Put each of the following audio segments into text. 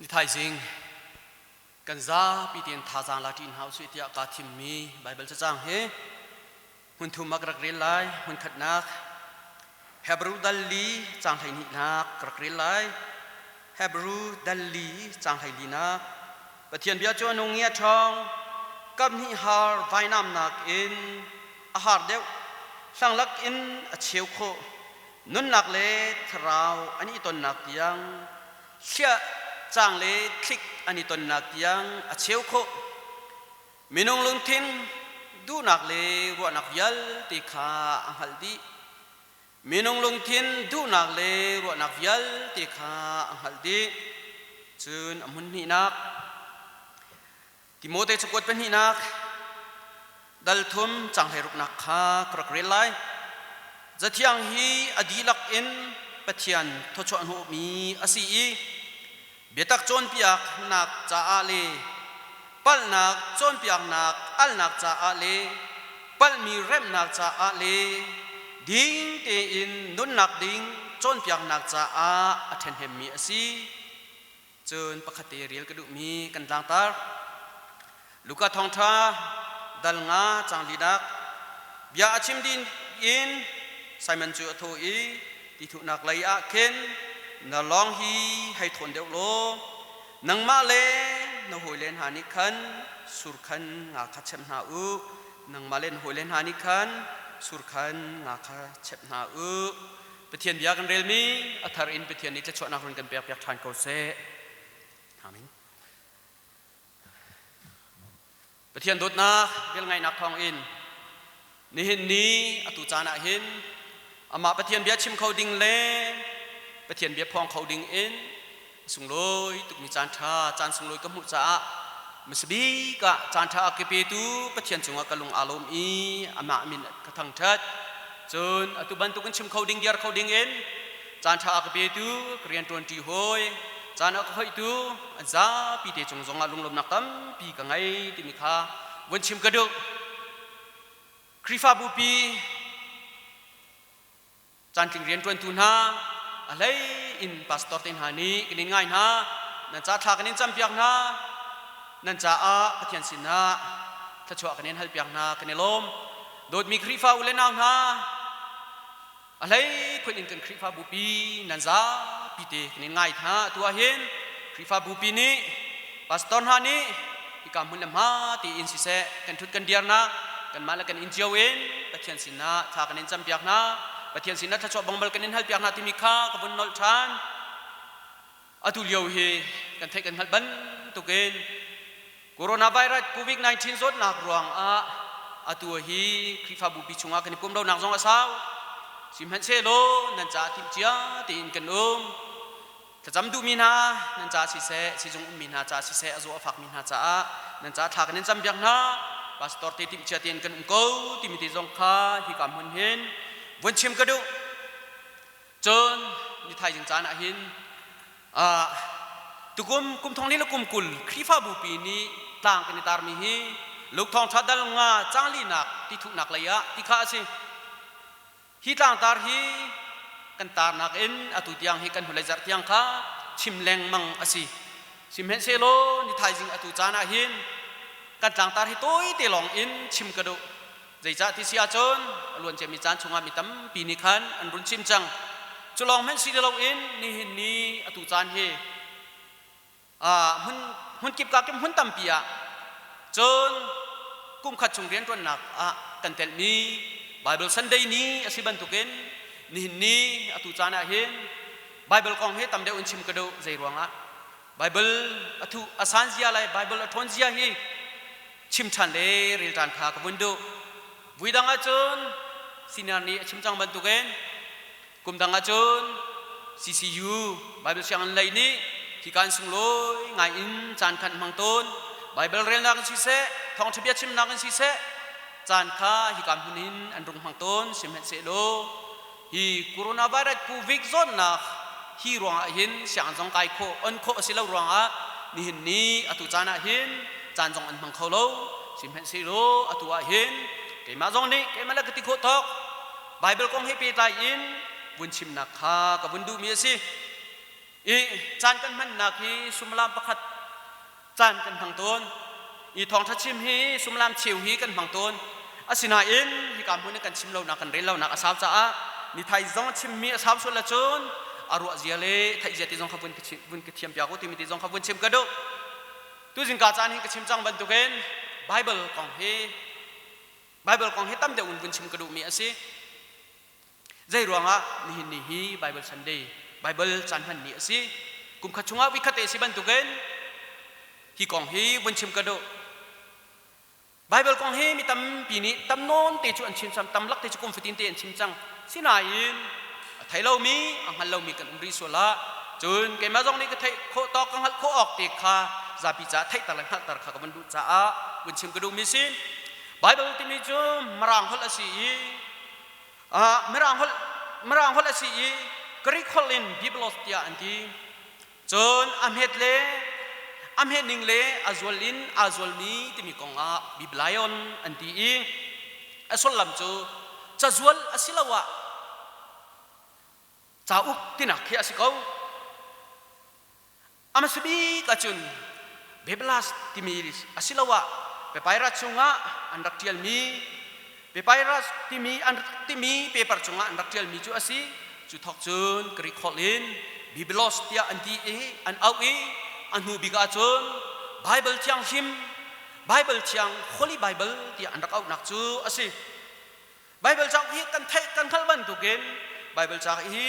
นิทายสิงกันซาปีเตียนท่าจางลาตินเฮาสุดที่อากาศทิมมีไบเบิลจะจางเฮหุ่นทุมักรักเรียนไลหุ่นขัดนักเฮบรูดัลลีจางไทยนินักรักเรียนไลเฮบรูดัลลีจางไทยลีนักปะเทียนเบียจวนงเงียทองกับนิฮาร์ไวน้ำนักอินอาหารเดียวสังลักอินเชียวโคนุนนักเล่ทราวอันนี้ต้นนักยังเชื่อจางเล่คลิกอันนี้ต้นนักยังเชียวโคมินงลุงทินดูนักเล่รัวนักยัลติขาอังฮัลดีมินงลุงทินดูนักเล่รัวนักยัลติขาอังฮัลดีจึงอมุนหินักที่โมเตสกุดเป็นหินักดัลทุมจังให้รุกนักขากรักเรียนไลจะเที่ยงฮีอดีลักอินปะเทียนทศอันหูมีอาศีเบียตักโจนเปียกนักจ่าอาเลปัลนักโจนเปียกนักอัลนักจ่าอาเลปัลมีเร็มนักจ่าอาเลดิ้งเตอินนุนนักดิ้งโจนเปียกนักจ่าอาอัทเฮมมีอาศีจนปกติเรียลกระดูมีกันต่างตาลูกทองท่าดัลงาจังลีดักเบียชิมดินอินไซมันจูอโทอีที่ถูกนักไล่อาเคนนลองฮีให้ทนเดียวโลนังมาเลนหอยเลนหานิคันสุรคันงาคัดเชมนาอุนังมาเลนหอยเลนหานิคันสุรคันงาคัดเชมนาอุเปเทียนเบียกันเรลมีอัธารินเปเทียนนี้จะชวนนักเรียนกันเปียกทานโกเซอามินเปเทียนดุดนะเรื่องไงนักทองอินนี่เห็นนี้อตุจานะเห็นอามาปะเทียนเบียชิมเขาดิ่งเล่ปะเทียนเบียพองเขาดิ่งเอ็นสุงลอยตุกมีจานชาจานสุงลอยก็มุจามัสบีกะจานชาเกปีตูปะเทียนจงกะลุงอารมณ์อีอามามินกะทังทัดจนอตุบันตุกันชิมเขาดิ่งเดียร์เขาดิ่งเอ็นจานชาเกปีตูเรียนตวนที่หอยจานอักหอยตูอันซาปีเตจงจงอาลุงลมนักตั้มปีกังไงติมิคาวันชิมกระดูคริฟาบูปีจานจึงเรียนตวนตุนฮาอะไรอินพาสตอร์ตินฮานีกันง่ายนะนั่นจะทากันจำเปียกนะนั่นจะอาปะเทียนสินะถ้าชัวกันฮัลเปียกนะกันลมโดดมีคริฟาอุเลนาวนะอะไรคนอินกันคริฟาบูปีนั่นจะปีเตกันง่ายนะตัวเห็นคริฟาบูปีนี้พาสตอร์ฮานีที่กำมุนลมฮาที่อินสิเซกันทุดกันเดียร์นะกันมาแล้วกันอินเจียวเองปะเทียนสินะทากันจำเปียกนะปะเทียนสินะถ้าชอบบังเบลกันฮัลเปียกนะที่มีค่ากับบุญนอลชานอตุเลียวเฮกันเทกันฮัลบันตุเกนโคโรนาไวรัสโควิด-19สดนักรวงอตุเฮคริฟาบูปีชงอากันนิพมเราหนักจงอาสาวสิมฮันเซโลนันจ่าทิมเจียตีนกันถ้าจำดูมีนานันจ่าสิเซสิจงมีนาจ่าสิเซอโซอฟักมีนาจ่านันจ่าทากันจำเปียกนะพาสตอร์ติมเจียตีนกันกูติมิติจงค่าฮิกามุนเห็นวันชิมกระดูจนนิทายจึงจานะหินตุกุมทองนี้ละกุมกุลคริฟาบูปีนี้ต่างกันในตารมีฮีลูกทองชัดดัลงาจางลีนักที่ถูกนักเลยะที่ข้าสิฮีต่างตารฮีกันตารนักเอ็นอตุเตียงฮีกันหัวเลยจัดเตียงข้าชิมแรงมังอสิชิมเฮเซโลนิทายจึงอตุจานะหินกันต่างตารฮีตัวเตลองอินชิมกระดูใจจ่าที่เสียจนล้วนจะมีจานชงอามีตั้มปีนิคันอันรุนชิมจังจุลองแม่นสีเดลองอินนี่เห็นนี่อตุจานเฮหุ่นกิบกาเก็มหุ่นตั้มปียจนกุมขัดชงเรียนตัวหนักกันเตลนี้ไบเบิลซันเดย์นี้อสิบันตุกินนี่เห็นนี่อตุจานเห็นไบเบิลกองเฮตั้มเดอุนชิมกระดูใจรวงไบเบิลอตุอาสานเสียอะไรไบเบิลอทอนเสียเฮชิมชันเลริลตันขากบุนดูวิดังอาจนสินานีชิมจังบันตุเกนกุมดังอาจนCCUไบเบิลเสียงอะไรนี้ที่การส่งลอยไงอินจานขันมังต้นไบเบิลเรียนนักสิเสทองทะเบียนชิมนักสิเสจานข้าที่การหุนินอันรุ่งมังต้นชิมเห็นเสโลฮีโคโรนาไวรัสโควิดซอนนักฮีรวงหินเสียงจงไก่โคอันโคสิเลรวงนี่เห็นนี้อตุจานะหินจานจงอันมังเขาโลชิมเห็นเสโลอตุอาหินเกมาจงนี้เกมาแล้วกติโคทอกไบเบิลกองให้ปีตายอินบุญชิมนักข้ากับบุญดูมีสิ อีจานกันมันนักฮีสุมลามประคัดจานกันพังต้นอีทองทัชชิมฮีสุมลามเชียวฮีกันพังต้นอาศินาอินฮีกำพูนกันชิมเรานักกันเรลเรานักอาสาวจ้านี่ไทยจงชิมมีอาสาวชนละจนอารุอาเจียเล่ไทยเจติจงขบุนกระเทียมเปียกุติมิติจงขบุนชิมกระดูตุจิงกาจานฮีกระชิมจังบรรทุกเองไบเบิลของฮีตั้มเดอุ่นบุญชิมกระดูมีอาศิใจรวงอ่ะนี่ฮีไบเบิลซันเดย์ไบเบิลจันทันนี่อาศิกุมขจุงอ่ะวิคเตสิบรรทุกเองฮีของฮีบุญชิมกระดูไบเบิลของฮีมีตั้มปีนี้ตั้มโนนเตจุอันชิมซ้ำตั้มลักเตจุกุมฟิตินเตอันชิมจังสินายินไทยเรามีอังฮันเรามีกันอุริสุละจนเกมาจงนี้ก็ไทยโคตอกอังฮันโคออกเตคาซาบิจ่าไทยตะลังหักตะลังขักบันดุจ่าบุญชิมกระดูมิสินไบเบิลที่มีจุมมรังฮัลสิมรังฮัลสิกรีกฮอลินบิบลอสเตียอันที่จนอัมเฮดเลอัมเฮนิงเลอาจวลินอาจวลมีที่มีกองบิบลายอนอันที่อาสวลลำจูจะจวลอาศิลาวะจ้าอุกที่นักเขียสิเขาอามาสบีกัจจุนเบบลาสที่มีอาศิลาวะเปไปรัชงะอันรักเทียลมีเปไปรัชที่มีอันที่มีเปปาร์ชงะอันรักเทียลมีจูอาศิจูทอกจุนกรีกฮอลินบิบลอสเตียอันที่อันเอาอันหูบิกาจุนไบเบิลเทียงหิมไบเบิลเทียงฮอลี่ไบเบิลที่อันรักเอานักจูอาศิไบเบิลจากฮีกันเทกันขัลบันตุกินไบเบิลจากฮี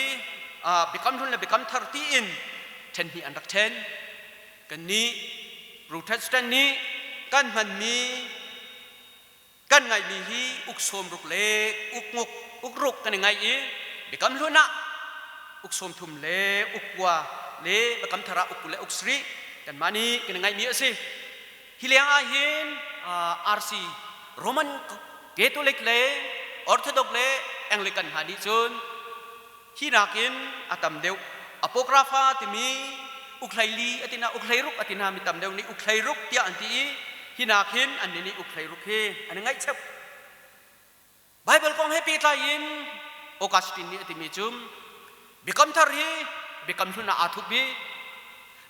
บิคัมทุนและบิคัม1310ฮีอันรัก10กันนี้รูเทสตันนี้กันมันมีกันไงมีฮีอุกสมรุกเล็กอุกงกอุกรุกกันยังไงบิคัมทุนนะอุกสมทุมเล็กอุกวัวเล็กบิคัมทาระอุกเล็กอุกสรีกันมานี้กันยังไงมีสิฮิเลียงอาหินอาร์ซีโรมันเกตุลิกเล็กออร์โธดอกเล็กแองลิกันฮาดิจุนฮินักินอาตัมเดวอโปกราฟาที่มีอุคไลลีอตินาอุคไลรุกอตินามีตัมเดวนี่อุคไลรุกที่อันที่ฮินักินอันนี้อุคไลรุกเฮอันนี้ไงเชฟไบเบิลของเฮปีตายินโอกาสตินนี่อติมีจุมบิคัมทารีบิคัมทุนาอาทุบี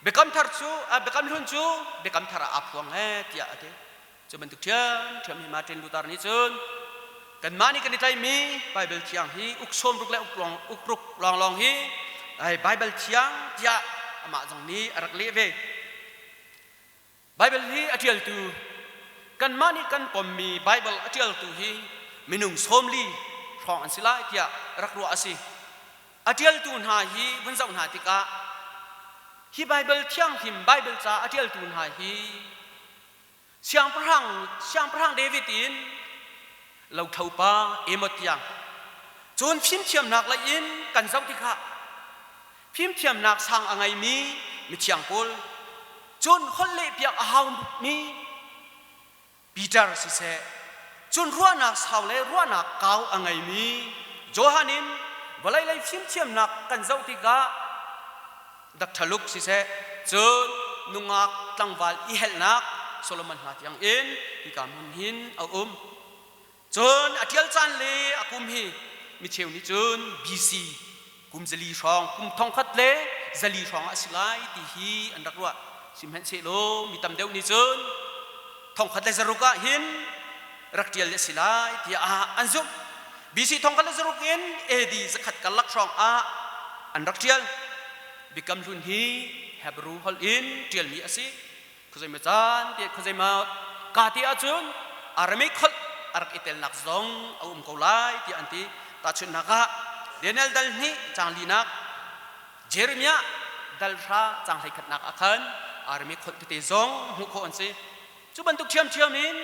บิคัมทาร์จูบิคัมทุนจูบิคัมทาระอาพวงเฮที่อันที่จะเป็นตุกเทียนฮิมาตินลูตาร์นี่จุนกันมานี่กันในใจมีไบเบิลเชียงฮีอุกสมรุกและอุกรุกลองฮีไอ้ไบเบิลเชียงที่อามาจังนี้รักเลี้ยเวไบเบิลฮีอธิลตูกันมานี่กันผมมีไบเบิลอธิลตูฮีมินุงสมลีรองอันสิลาที่รักรัวอาศิอธิลตูนหาฮีวันเสาร์หาติกาฮีไบเบิลเชียงหิมไบเบิลจ้าอธิลตูนหาฮีเชียงพระหังเดวิดินเราเท่าป้าเอมดยังจนพิมพ์เทียมหนักละอินกันเจ้าที่ข้าพิมพ์เทียมหนักสั่งอะไรมีเชียงพลจนคนเล็บยังอาหารมีปีเตอร์สิเซจนรัวหนักสาวเล่รัวหนักเก่าอะไรมีโจฮานินวันไรพิมพ์เทียมหนักกันเจ้าที่ข้าดักทะลุสิเซจนนุงักตั้งวัลอีเฮลนักโซโลมอนหัดยังอินที่กามุนหินเอาจนอธิลจันเลอากุมฮีมิเชลนิจนบีซีกุมจลีช่องกุมทองคัดเลจลีช่องอาศิลายตีฮีอันรักว่าสิมเห็นเชโลมีตำเดวนิจนทองคัดเลจรุกะหินรักเดียลอาศิลายตีอันซุบบีซีทองคัดเลจรุกินเอดีจะขัดกันลักช่องอันรักเดียลบิกัมลุนฮีเฮบรูฮอลอินเดียลมีอาศิคุซัยมาจานเดียคุซัยมากาติอาจุนอารมิคอารักอิเตลนักซองเอาเกาไลที่อันที่ตัดชุนนักะเดนเนลดัลนี่จางลีนักเจเรมียาดัลฟาจางให้ขัดนักอาคันอารมิคนที่เตซองหุกอันซีจุบันตุกเชียมิน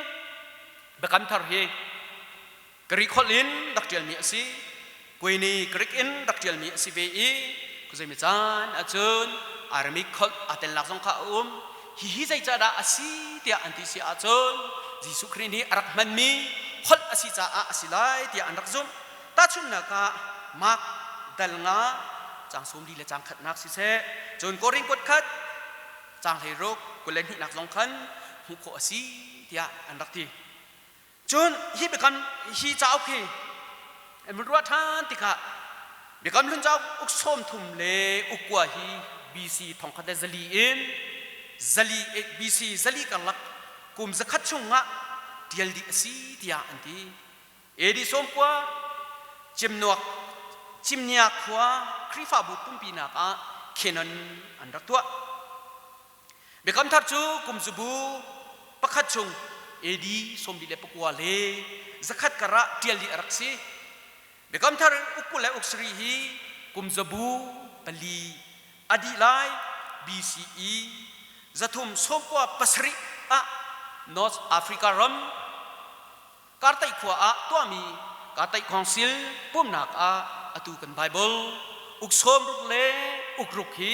เบกัมทาร์ฮีกรีกอลินดักเจลมีซีกุยนีกรีกอินดักเจลมีซีเวอีกุซัยมิจานอาจุนอารมิคนอาเตลนักซองข้าฮิใจจะได้อาศิที่อันที่เสียอาจุนยิสุครินีอารักมันมีคนอาศิจ้าอาศิไลที่อันรักจุนตัดชุนนักมักดัลงาจางสมดีและจางขัดนักสิเสจนโกริงกดขัดจางเฮโรกกุเลนหินักสองขันหุกอาศิที่อันรักที่จนฮิเบกันฮิจ้าโอเคมันรู้ว่าท่านติกะเบกันลุนจ้าอุกสมทุมเลอุกว่าฮิ BC thong khate zali in zali BC zali kalak kum zakhat chunga dial di asi dia anti edi somkwa chimnuak chimnya khwa krifa bu pumpina ka kenan andak tua bekam thar chu kum zubu pakhat chung edi sombi le pakwa le zakhat kara dial di araksi bekam thar ukule uksri hi kum zubu pali adilai BCE zathum somkwa pasri a North Africa ram kartai khwa a tuami kartai council pumnak a atu kan Bible uksom ruk le ukruk hi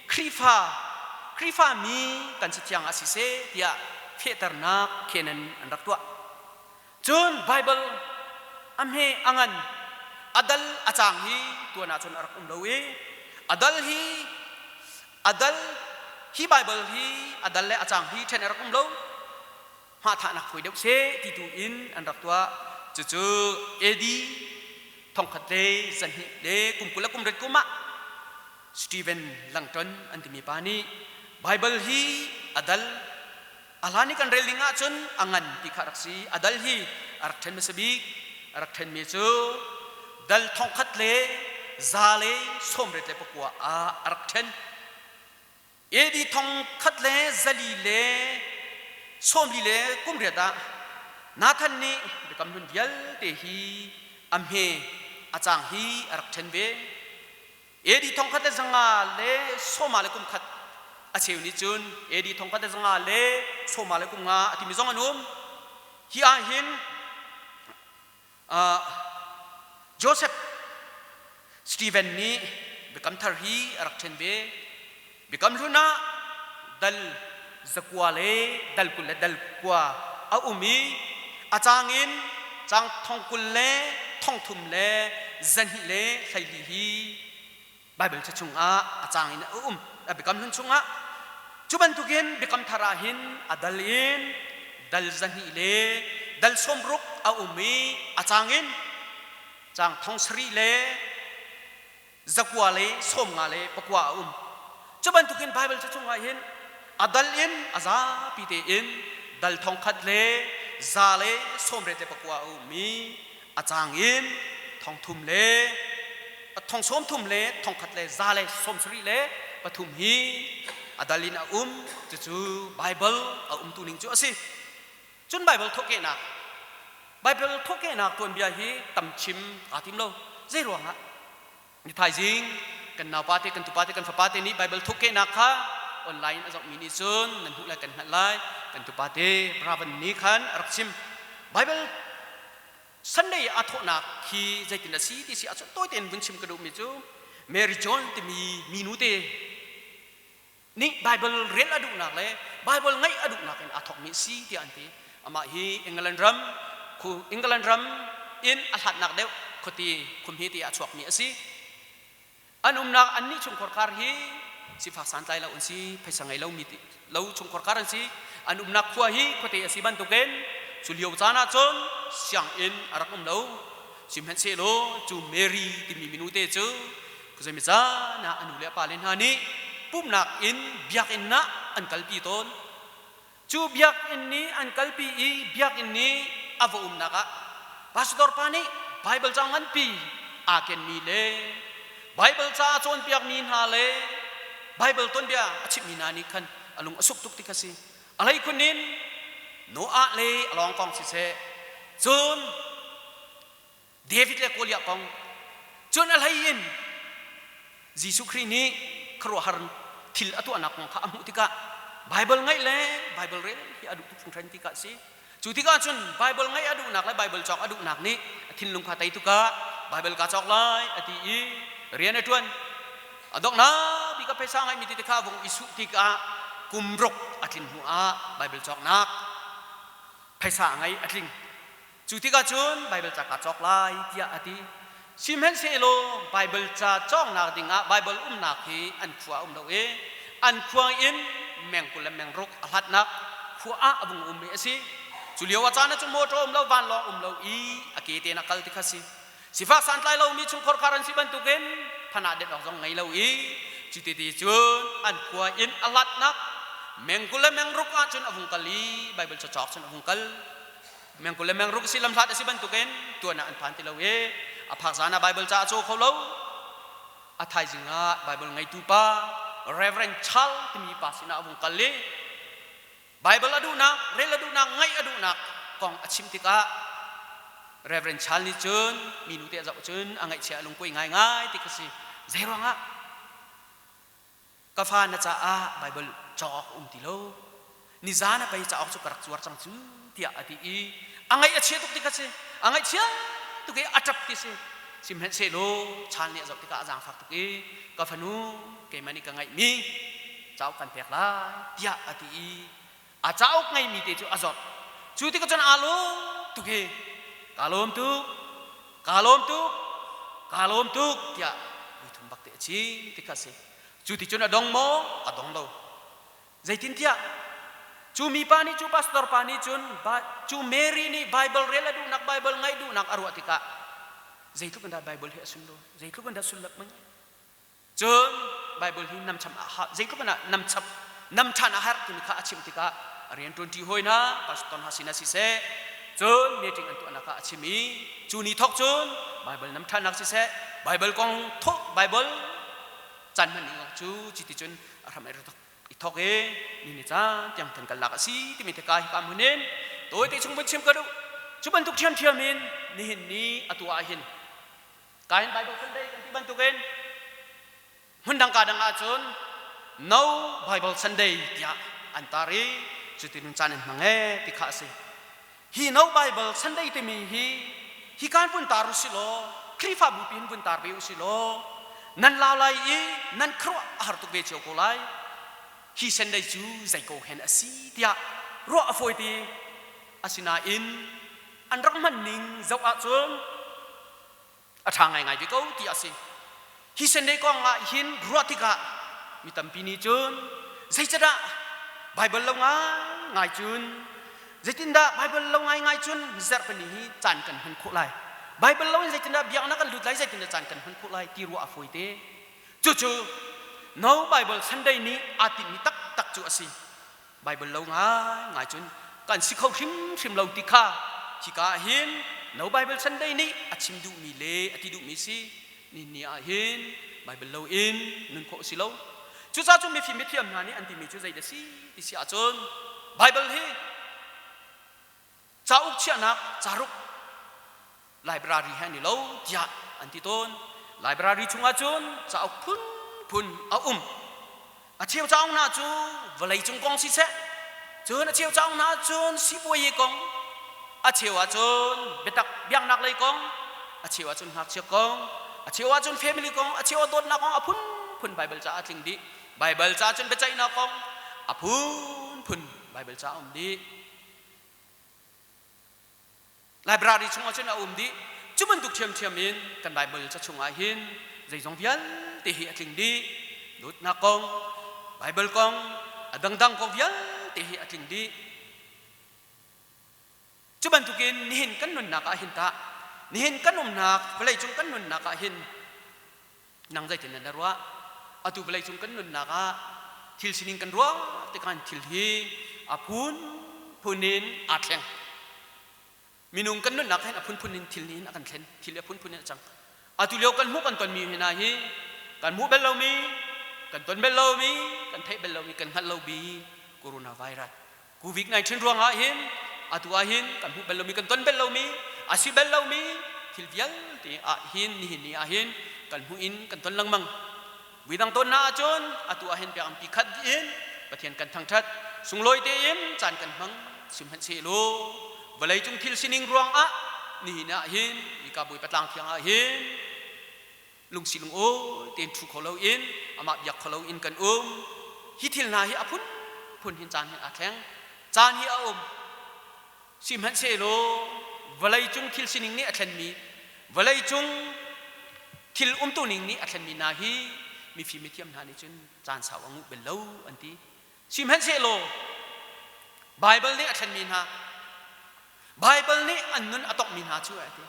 krifa mi kan sityang asise dia fetarnak kenan andak tua chun Bible amhe angan adal achang hi tuana chun arak umlowe adal hi Bible hi adal le achang hi then arak umlo ha tha nak khoi deuh se ti tu in andak tua chu edi thongkhat le zanhi le kumkula kumret kuma Stephen Langton antimi pani Bible hi adal alani kan relinga chun angan tikharaksi adal hi arakhen mesabi arakhen me chu dal thongkhat le zale somret le pakwa a arakhen edi thongkhat le zali le somli le kumreta nathan ni bekam hun dial te hi amhe achang hi arakhen be edi thongkhat le zanga le soma le kum khat acheu ni chun edi thongkhat le zanga le soma le kum nga ati mi zong anum hi a hin Joseph Stephen ni bekam thar hi arakhen be bekam luna dal zakwa le dal kul le dal kwa a umi achangin chang thongkul le thongthum le zanhi le thaili hi Bible cha chunga achangin bekam hun chunga chuban tugen bekam tharahin adalin dal zanhi le dal somruk a umi achangin chang thongsri le zakwa le somnga le pakwa chuban tugen Bible cha chunga hin adalin aza pite in dal thongkhat le zale somre te pakwa umi achangin thongthum le thong som thum le thongkhat le zale somsri le pathum hi adalin a chu Bible a tuning chu asi chun Bible thoke na Bible thoke na ton bia hi tamchim atim lo zero nga ni thai jing kan na pate kan tu pate kan fa pate ni Bible thoke na kha online azok mini chun nan hu la kan halai kan tu pate pravan ni khan raksim Bible Sunday athona khi jaitin si ti si acho toy ten bunchim kadu mi chu Mary John ti mi minute ni Bible rel adu nak le Bible ngai adu nak en athok mi si ti anti ama hi England ram khu England ram in athat nak deu khoti khum hi ti achok mi asi anum nak anni chung korkar hi si fa san tai la un si phaisangai lo mi ti lo chung korkar an si anum nak khwa hi khoti asi ban tu ken Julio chana chon siang in arakum lo simhen se lo chu Mary ti mi minute chu kuzemi cha na anu le pa len hani pum nak in biak in na an kalpi ton chu biak in ni an kalpi I biak in ni avo naka pastor pani Bible jangan pi aken mi le Bible cha chon biak min ha le Bible ton bia achip minani khan alung asuk tuk ti kasi alai kunin no a le along kong si se chun David le kolia kong chun alhain Jisu Christ ni khro har thil atu anak kong kha amu tika Bible ngai le Bible re hi adu tu thran tika si chu tika chun Bible ngai adu nak le Bible chok adu nak ni thin lung kha tai tu ka Bible ka chok lai ati I rian atuan adok na bi ka pesa ngai mi ti ka wong isu tika kumrok atin hu a Bible chok nak phaisa ngai atling chutika chun Bible cha ka chok lai tia ati simhen se lo Bible cha chong na dinga Bible na khi an khwa lo e an khwa in mengkul mengrok alat nak khwa abung me asi chulio wa chana chu mo trom lo van lo lo I akete na kal tikhasi sifa san lai lo mi chung khor karan si ban tu gen phana de dok jong ngai lo I จุดที่จุนอันควาอินอลัดนักแมงกุลแมงรุกอาจุนอภุงกลีไบเบิลจะจอกจุนอภุงกลแมงกุลแมงรุกสิลำทัดสิบันตุเกนตัวน่ะอันพันติลาเวอภักษานาไบเบิลจะโจเขาเลวอาไทยจิงะไบเบิลไงตูปาเรเวรนชัลที่มีภาษินาอภุงกลีไบเบิลอดูนักเรลอดูนักไงอดูนักกองอชิมติกะเรเวรนชัลนี่จุนมีนุเตะจับจุนอังไงเชียลงกุยง่ายติกสิเซรังะกาฟานะจ้าไบเบิลจอกติโลนิจานะไปจะออกสุกรักจวดจังจูเตียอดีอีอังไงเชียตุกติกสิอังไงเชียตุกอัจฉริสิสิมเห็นเซโลชาลเนี่ยจับติกะอาจารย์ฟักตุกกาฟานูเกมันนี่กังไงมีเจ้ากันเปียกลาเตียอดีอีอาเจ้าไงมีเตจูอาจอดจูติกจนอาลุตุกกาลมตุกเตียทุมบักเตจีติกสิจูติจุนadong mo adong lo zaitin tia cu mi pani cu pastor pani cun cu Mary ni Bible rela du nak Bible ngai du nak arwa tika zaitu benda Bible hi asun do zaitu benda sulap man cun Bible hi nam cham zaitu benda nam chan ahar tu ka achim tika arian 20 hoina pastor hasina sise cun meeting antu anaka achimi cu ni thok cun Bible nam chan nak sise Bible kong thok Bibleจันมันนี่จูจิติจุนอาทำอะไรอีทอกนี่นี่จ้ายังถึงกันหลักสิที่มีแต่กายกรรมหุ่นเน้นตัวที่ชงเป็นเชื่อมกระดูจุบันทุกเชื่อมมินนี่เห็นนี่อตัวเห็นกายไบเบิลสันเดย์กันที่บันทุกเองหุ่นดังกาดังอาจุน no Bible Sunday ที่อันตารีจุดที่นุ่งจันทร์มังเอที่ข้าศึก he no Bible Sunday ที่มีheการพุ่นตารุสิโลคริฟ้าบุปินพุ่นตาริอุสิโลนั่นลาวไลนั่นครัวอาหารตุกเบจโอโกไลฮีเซนได้จูใจโกเห็นอาศีเดียรัวอฟอยตีอาศินาอินอันรักมันนิ่งเจ้าอาจงอาทางไงไปก็ที่อาศีฮีเซนได้ก็งาหินรัวติกะมีตั้มปีนี้จุนใจจะได้ไบเบิลลงง่ายจุนใจตินได้ไบเบิลลงง่ายจุนเserเป็นนี้จานกันหันโคไลไบเบิลเราใจตินดาบิยานักลุดไลใจตินดาจานกันหันคุไลที่รัวอฟอยเตจู่ no Bible Sunday นี้อาทิตย์นี้ตักจู่สิไบเบิลเราง่ายจนการสิเขาชิมเราติค่าที่กาเห็น no Bible Sunday นี้อาชิมดูมีเลอาทิตย์ดูมีสินี่อาเห็นไบเบิลเราอินนึงโคสิเราจู่จ้าจู่มีฟิล์มเทียมนานี่อันที่มีจู่ใจเดสิที่สิอาจนไบเบิลเฮจ้าอุกเชียนักจารุกไลบรารีแห่งนี้เราอยากอันที่ต้นไลบรารีชุงอาจุนจะเอาพุนเอาอาเชียวเจ้าหน้าจูเวลัยจุงกองสิเสจนอาเชียวเจ้าหน้าจุนสิบวยกองอาเชียวอาจุนเบตักเบียงนักเลยกองอาเชียวอาจุนหักเชียวกองอาเชียวอาจุนเฟมิลี่กองอาเชียวโดนนักกองอาพุนไบเบิลจ้าจริงดิไบเบิลจ้าจนเบจัยนักกองอาพุนไบเบิลจ้าดีไลบรารีชงอาจารย์ดีจุบันตุกเทียมอินกันไบเบิลจะชงอาหินใจจงเพียนตีเหตุจริงดีดุดนักกองไบเบิลกองดังกองเพียนตีเหตุจริงดีจุบันตุกินนิหินกันนุนนักอาหินตานิหินกันนุนนักเวลาจงกันนุนนักอาหินนางใจตินนันรัวอาตุเวลาจงกันนุนนักอาทิลสินิงกันรัวแต่การทิลฮีอาพุนินอาเทงมีนุ่งกันนุ่นนักให้อพุนนินทิลนี้นักกันเล่นทิลพุนนินจังอาตุเลียวกันมุกันตอนมีเห็นอะไรกันมุเบลเรามีกันตอนเบลเรามีกันเทเบลเรามีกันฮัลโลบีโคโรนาไวรัสกูวิกในชั้นรวงอาหินอาตุอาหินกันมุเบลเรามีกันตอนเบลเรามีอาศิเบลเรามีทิลเดียลที่อาหินนี่อาหินกันมุอินกันตอนลังมังวิดังต้นนาจนอาตุอาหินไปอัมพิคัดอินประเทียนกันทางทัดสุงลอยเตยิมจานกันมังสิมหันเซโลเวลาจงทิลสินิงรวงนี่นะหินมีกาบุยปะตังเทียงหินลุงสิลุงโอเตียนทุกขเราอินอามาอยากขเราอินกันฮิทิลนาฮิอาพุนหินจานหินอาแข็งจานฮิอาสิมหันเซโลเวลาจงทิลสินิงนี่อัตเลนมีเวลาจงทิลตัวนิงนี่อัตเลนมีนาฮิมีฟิมิเทียมนานี่จนจานสาวงูเป็นเล่าอันที่สิมหันเซโลไบเบิลนี่อัตเลนมีนาไบเบิลนี้อันนั้นอตกมีนาช่วยที่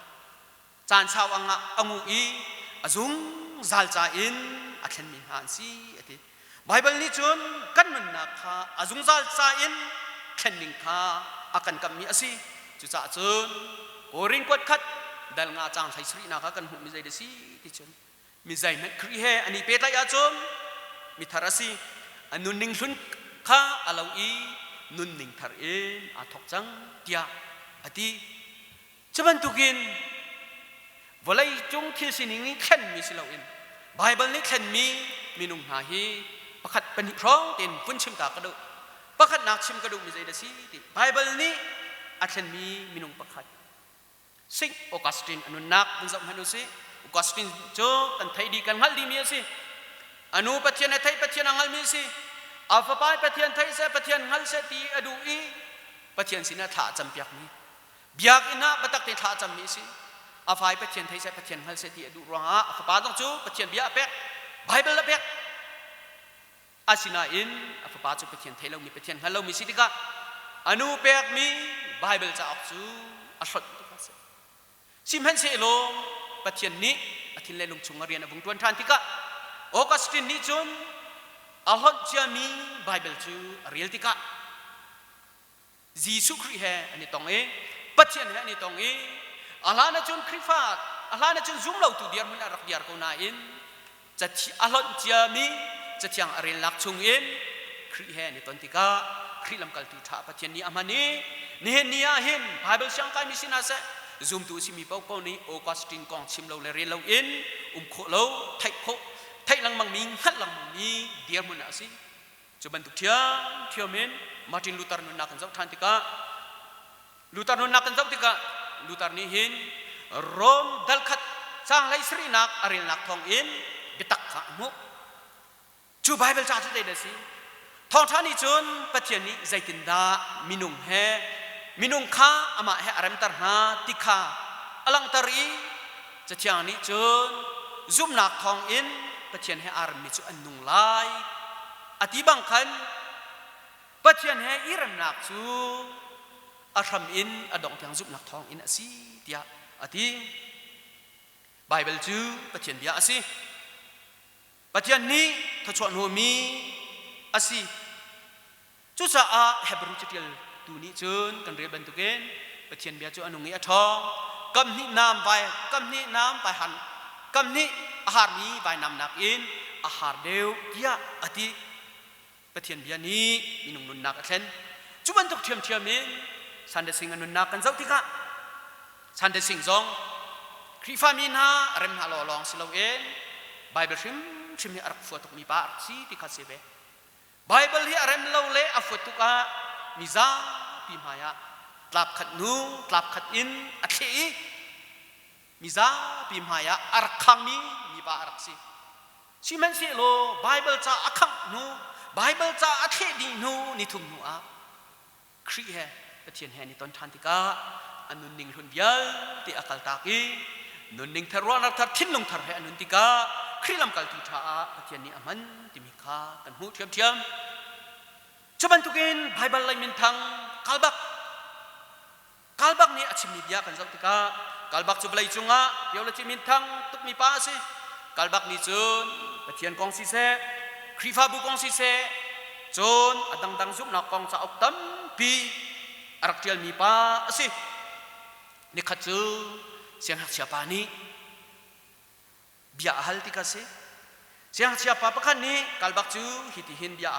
จานชาวอังงูอีอาจุง zal cha in akhen mi han si ati Bible ni chun kan nun na kha azung zal cha in khen ning kha akan kam mi asi chu cha chun oring kwat khat dal nga chang thai sri na kha kan hu mi zai de si ti chun mi zai met kri he ani pe ta ya chum mi tharasi anun ning hlun kha alau i nun ning thar in a thok chang tia ati chaban tukin volai chung thil sining ni khen mi silau in Bible ni khen mi minung na hi pakhat pani prong tin pun chim ta ka do pakhat nak chim ka do mi zai da si ti Bible ni a khen mi minung pakhat sing Augustine anu nak bun zam hanu si Augustine jo kan thai di kan hal di mi si anu pathian na thai pathian angal mi si afa pai pathian thai se pathian ngal se ti adu i pathian sina tha cham piak mi biak ina batak te tha cham mi si afai pathian thai se pathian ngal se ti adu ra afa pa dong chu pathian bia pek Bible la pek asina in afa pa chu pathian thai lo mi pathian ngal lo mi si tika anu pek mi Bible cha ak chu a thot tika se sim han se lo pathian ni athin le lung chung arian abung tuan than tika Augustine ni chun ahot jami Bible chu real tika Jesus Christ he ani tong e pathian he ani tong e ala na chun krifat ala na chun zum lo tu diar mun arak diar ko na in chachi ahot jami chatiang aril lak chung in Christ he ani ton tika Christ lam kal tu tha pathian ni amani ni he nia hin Bible sang kai mi sina se zum tu si mi pau pau ni Augustine kong chim lo le re lo in kho lo thai kho thay lang mang ming hat lang mang mi dia mun asi coban tu thiam men Martin Luther nun nak zau than tika Luther nun nak zau tika Luther ni hin rom dal khat sang lai sri nak aril nak thong in bitak kha mu chu Bible cha chu dei da si thong thani chun pathian ni zaitin da minung he minung kha ama he aram tar ha tikha alang tari chatiang ni chun zum nak thong in pathian he ar mi chu anung lai ati bang khan pathian he iram nak chu aram in adong tyang zup nak thong in asi tia ati Bible chu pathian dia asi pathian ni thachon ho mi asi chu sa a Hebrew chitial tu ni chun kan re ban tu ken pathian bia chu anung i athong kam ni nam vai han kam ni ahar mi vai nam nak in ahar deu dia ati pathian bia ni minung nun nak athen chuban tok thiam min san de sing anun nak kan zau tika san de sing zong krifa min ha rem ha lo long silo en Bible shim ni arak fu tok mi pa si tika sebe Bible hi rem lo le afu tuka miza pi maya tlap khat nu tlap khat in athe miza pi maya arkhang mi ba arak si men si lo Bible cha akhang nu Bible cha athe di nu ni thum nu a Kri he pathian he ni ton than tika anun ning hun bial ti akal ta ki nun ning tharwa na thar thin lung thar he anun tika Kri lam kal tu tha pathian ni aman ti mi kha kan hu thiam chuban tukin Bible lai min thang kalbak ni achim ni bia kan zau tika kalbak chu blai chunga yola chi min thang tuk mi pa si kalbak ni chun pathian kong si se krifa bu kong si se chun adang dang zup na kong cha ok tam pi arak tial mi pa asi ni khat chu siang hak siapa ni bia ahal tika se siang siapa pakhan ni kalbak chu hiti hin bia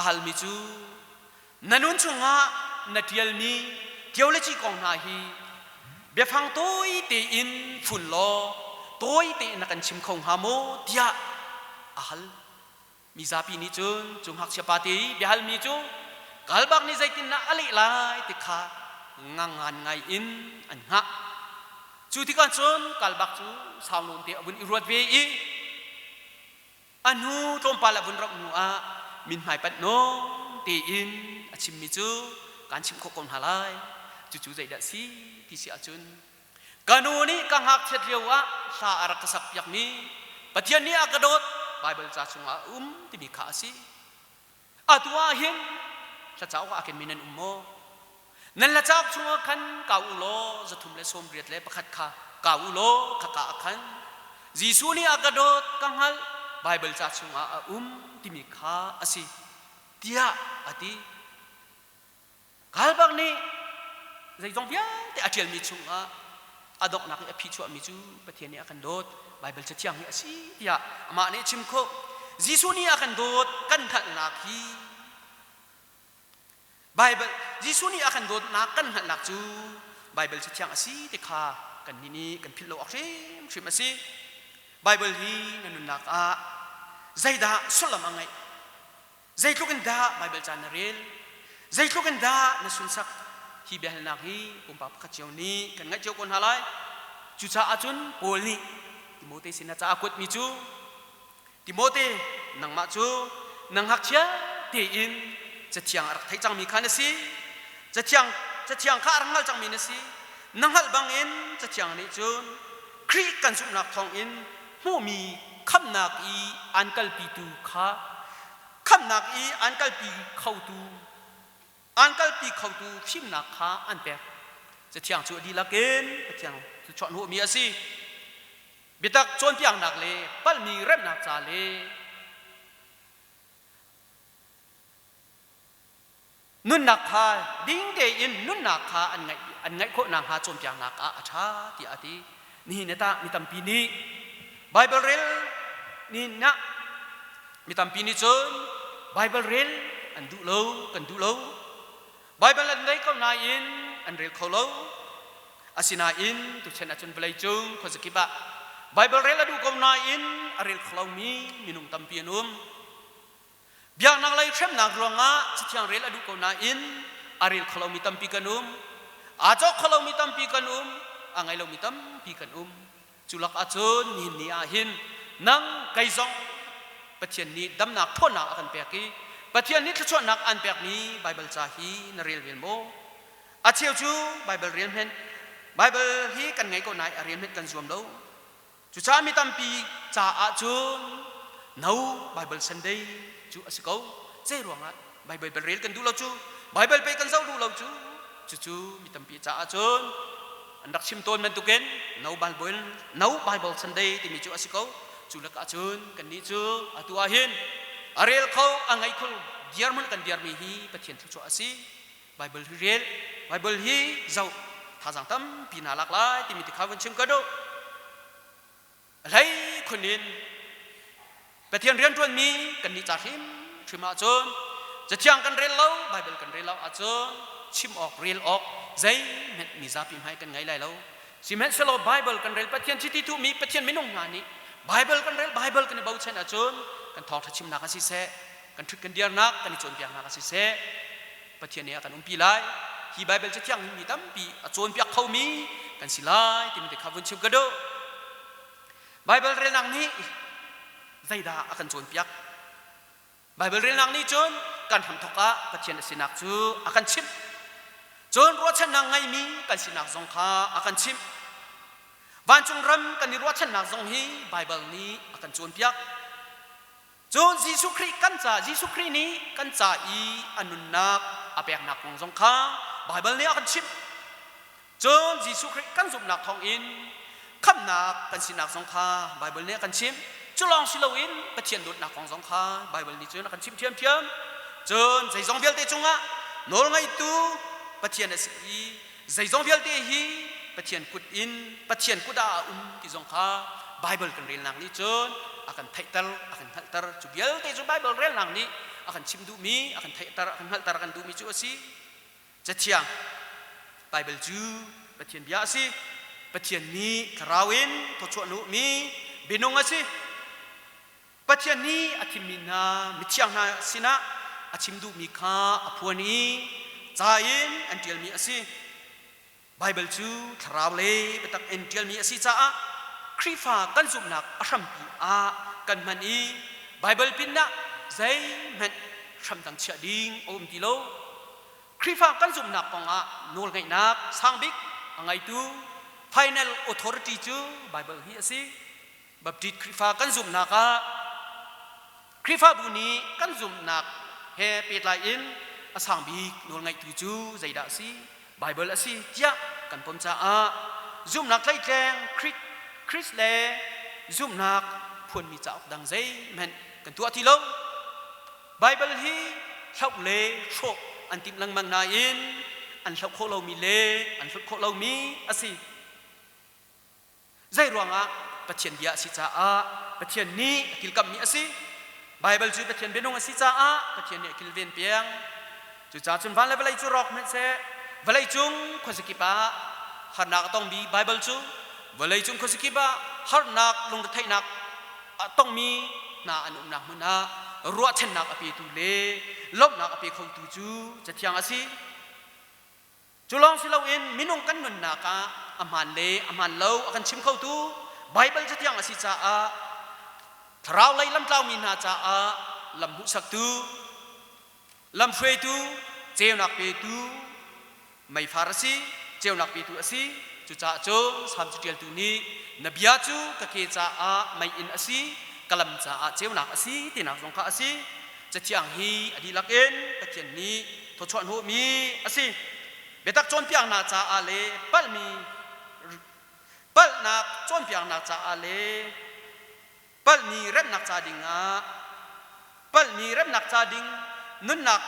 ahal mi chu nanun chunga na tial mi yola chi kong na hi bia phang toi te in phun lo toi te na kan chim khong hamo dia ahal mi zapi ni chun chung hak chapati bihal mi chu kalbak ni zaitin na ali lai te kha ngangan ngai in an ha chu ti kan chun kalbak chu saulon te abun irot ve i anu tom pala bun rok nu a min mai pat no te in achim mi chu kan chim khokon halai chu zai da si ti si achun kanuni kang hak chet lewa sa arak kasak yak mi pathian ni akadot Bible cha chunga ti mi kha si atwa hin sa chaw ka akin minan ummo nan la chak chunga khan ka ulo zathum le som riat le pakhat kha ka ulo kha ka khan Jisu ni agadot kanghal Bible cha chunga timi kha asi tia ati kalbang ni zai jong pia te atial mi chunga adok nak api chu mi chu pathian ni akan dot Bible cha chiang ni asi tia ama ni chimkho Jisu ni akan dot kan khat nak hi Bible Jisu ni akan dot nak kan khat nak chu Bible cha chiang asi te kha kan ni kan philo akhem shim asi Bible hi nanun nak a zaida sulam angai zai tlukan da Bible chan rel zai tlukan da na sunsak hi behal nak hi pumpa khachiau ni kan ngai chau kon halai chu cha achun pol ni Timote sina cha akut mi chu Timote nang ma chu nang hakchia te in chatiang ar thai chang mi khan si chatiang kha arangal chang mi na si nang hal bang in chatiang ni chun kri kan sum nak thong in mu mi kham nak i ankal pi tu kha kham nak i ankal pi khau tu phim nak kha an peจะเที่ยงชัวดีละเกนจะเที่ยงชอนหัวมีอาศิบิดักชนเพียงนักเลยปัลมีเริ่มนักจ่าเลยนุ่นนักคาดิ้งเกยินนุ่นนักคาอันไงโคนางหาชนเพียงนักอาชาที่อาทินี่เนต้ามีตัมปีนี้ไบเบิลเรลนี่นะมีตัมปีนี้จนไบเบิลเรลอันดูโลกันดูโลไบเบิลอันใดก็นายอินอันเรลเขาโลอาศินาอินตุเชนอาจนเปลายจุงคนสกิบะไบเบิลเรลดูก็นายอินอันเรลเขามีนุ่งตัมปีนุ่มเบียงนางไล่เชื่อมนางรวงะจิตยังเรลดูก็นายอินอันเรลเขามีตัมปีกันนุ่มอาจจะเขามีตัมปีกันนุ่มอังไงเรามีตัมปีกันนุ่มจุลักอาจนหินนี่อาหินนังไกซองปะเทียนนี้ดำนักพ่นนักอันเปียกีปะเทียนนี้ทุกชนนักอันเปียกนี้ไบเบิลจาฮีนเรียลเวียนโมอาเชียวจูไบเบิลเรียนเห็นไบเบิลฮีกันไงก็นายเรียนเห็นกันรวมแล้วจุจ้ามีตัมปีจ่าอาจูนนูไบเบิลซันเดย์จูอาศัยเขาเจ้ารวงอ่ะไบเบิลเรียนกันดูเราจูไบเบิลไปกันเจ้าดูเราจูมีตัมปีจ่าอาจูนอันดักชิมต้นมันตุกเกนนูไบเบิลซันเดย์ที่มีจูอาศัยเขาจูลักอาจูนกันนี้จูอาตัวหินอาเรียลเขาอังไงเขาเดียร์มันกันเดียร์มีฮีปะเทียนทุกชั่วอาศัยไบเบิลเรียลไบเบิลฮีเจ้าท่าจังตั้มปีนาลักไล่ที่มีที่ข้าวันชิมกันดูอะไรคนนี้ปะเทียนเรียนจวนมีกันนี้จ่าหิมชิมอาจูนจะเที่ยงกันเรียลเราไบเบิลกันเรียลเราอาจูนชิมออกเรียลออกใจเม็ดมีซาพิมให้กันไงไรเราสิเม็ดสโลไบเบิลกันเรียลปะเทียนชิติทุมีปะเทียนไม่นุ่งงานนี้ไบเบิลกันเรียลไบเบิลกันในเบาเชนอาจูนกันทองทัชชิมนักสิเสกันทุกกันเดียร์นักกันจวนเปียกนักสิเสปะเทียนเนี่ยกันปีไลฮีไบเบิลจะเที่ยงมีตั้มปีจวนเปียกเขามีกันสิไลที่มีแต่ข้าววันชิมกระโดไบเบิลเรียนนังนี้ใจด่ากันจวนเปียกไบเบิลเรียนนังนี้จนกันทำทอกะปะเทียนสินักจูกันชิมจนรัวชนะไงมีกันสินักสงขากันชิมวันจงรำกันนิรัวชนะสงฮีไบเบิลนี้กันจวนเปียกจนยิสุคริกันจ่ายิสุครินี้กันจ่าอีอนุนักอาเปียกนักของสงขาไบเบิลนี้กันชิมจนยิสุคริกันสุบนักทองอินคำนักกันสินักสงขาไบเบิลนี้กันชิมจุลองสิโลอินปะเทียนดุดนักของสงขาไบเบิลนี้จนกันชิมเทียมจนใจสองเวลเตจงะโนลไงตูปะเทียนสีใจสองเวลเตฮีปะเทียนกุดอินปะเทียนกุดาที่สงขาไบเบิลกันเรียนนังนี้จนakan thaitar akan haltar jubial te ju bible rel nang ni akan chimdu mi akan thaitar akan haltar akan du mi chu asi chatiang bible ju pathian bia asi pathian ni karawin to chu nu mi binung asi pathian ni athimina michiang na sina achimdu mi kha aphuani chain antial mi asi bible ju karawle betak antial mi asi chaครีฟ้ากันสุนักอารมปีอากันมันอีไบเบิลปินนะใจมันชำตังเชียดิงอมติโลครีฟ้ากันสุนักปองอาโนลไงนักสังบิกอังไงตู final authority จูไบเบิลฮีสิบับดิดครีฟ้ากันสุนักครีฟ้าบุนีกันสุนักเฮปิดไลอินอสังบิกโนลไงตูจูใจดาสิไบเบิลสิเจ้ากันปมจ้าอาซุมนักไล่แจงคริสเล zoom nak phun mi chao dang zai men kan tua thi lo Bible hi thok le tho an tim lang mang na in an thok kho lo mi le an thok kho lo mi asi zai ruanga pathian dia si cha a pathian ni akil kam mi asi Bible chu pathian benong asi cha a pathian ni akil ven piang chu cha chun van le balai chu rok men se balai chung khoskipa har nak tong bi Bible chu balai chung khoskipa har nak lung thai nak tong mi na anum nak muna ruwa chen nak api tu le lop nak api khau tu chu chathiang asi chulong silau in minung kan nun naka aman le aman lo akan chim khau tu Bible chathiang asi cha a tharau lai lam tlau mi na cha a lam hu sak tu lam phwe tu cheu nak pe tu mai farasi cheu nak pe tu asi chu cha cho sam chutial tu ni nabia chu ka ke cha a mai in asi kalam cha a cheu nak asi tinak song kha asi chathiang hi adi laken pathian ni tho chon hu mi asi betak chon piang na cha a le pal nak chon piang na cha a le pal ni rem nak cha dinga pal ni rem nak cha ding nun nak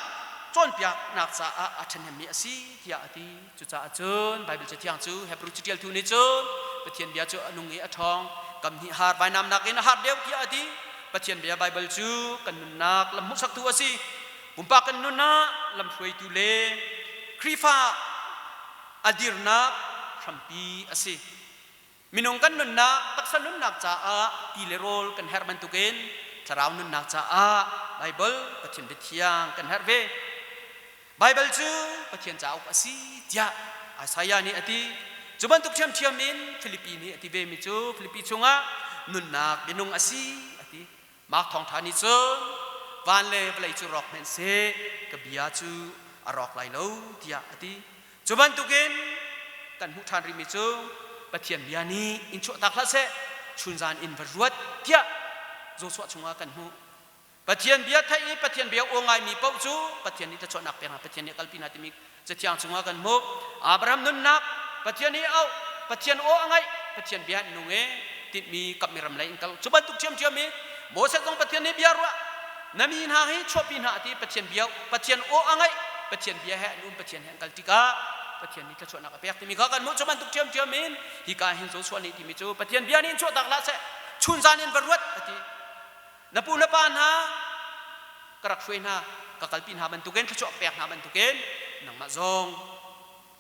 chon piak nak cha a athan mi asi tia ati chu cha chon Bible chathiang chu Hebrew chutial tu ni chon pathian bia chu anung ngi athong kam hi har bai nam nak in har deu tia ati pathian bia Bible chu kan nun nak lam hu sak tu asi pumpa kan nun na lam thui tu le krifa adirna thampi asi minung kan nun na taksa nun nak cha a pilerol kan herman tuken tharau nun nak cha a Bible pathian bethiang kan herve Bible chu pathian cha up asi tia asaya ni ati chuban tuk thiam thiam in Philippi ni ati ve mi chu Philippi chunga nun nak binung asi ati mak thong thani chu van le play chu rock men se kabia chu arok lai lo tia ati chuban tuken kan hu than ri mi chu pathian bia ni in chu tak la se chunzan in varuat tia zo so chunga kan hu pathian bia thai pathian bia ongai mi pau chu pathian ni ta chon nak pera pathian ni kalpina ti mi chathiang chunga kan mo Abraham nun nak pathian ni au pathian o angai pathian bia nunge tit mi kap mi ram lai in kal chuban tuk chiam chiam mi Moses tong pathian ni bia ruwa nami na hi chopin ha ti pathian bia pathian o angai pathian bia ha nun pathian han kal tika pathian ni ta chon nak pek ti mi ka kan mo chuban tuk chiam chiam min hi ka hin zo so ni ti mi chu pathian bia ni chu tak la se chun zan in varuat ati napu na pan ha karak fuen ha kakalpin ha bantuken khacho pek ha bantuken nang ma zong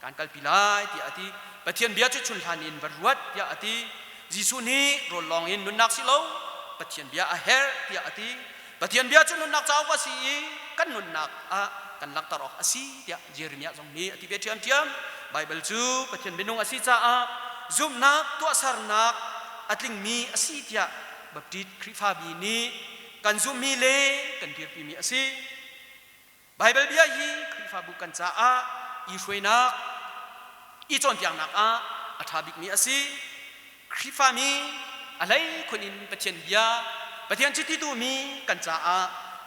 kan kalpilai ti ati pathian bia chu chun than in varuat ya ati jisu ni ro long in nun nak silo pathian bia a her ti ati pathian bia chu nun nak chaw ka si kan nun nak a kan lak tarok asi ya Jeremia zong ni ati be thiam thiam Bible chu pathian benung asi cha a zum nak tu asar nak atling mi asi tia baptit krifa bi ni kan zum mi le kan dir pi mi asi Bible bia hi krifa bukan cha a i shwenak i chon piang nak a athabik mi asi krifa mi alai khunin pathian bia pathian chiti tu mi kan cha a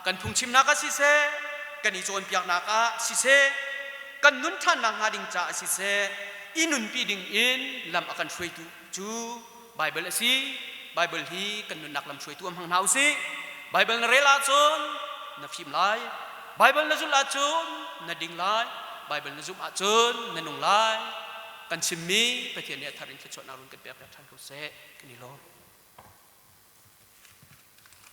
kan phungchim nak asi se kan i chon piang nak a si se kan nun than nang ha ding cha asi se inun pi ding in lam akan shwei tu chu Bible asi Bible hi kan nun nak lam shwei tu am hang nau si Bible na rela chon na phim lai Bible na zul a chon na ding lai Bible na zum a chon na nung lai kan chimmi pathian ne tharin khachot narun kan pe than ko se kini lo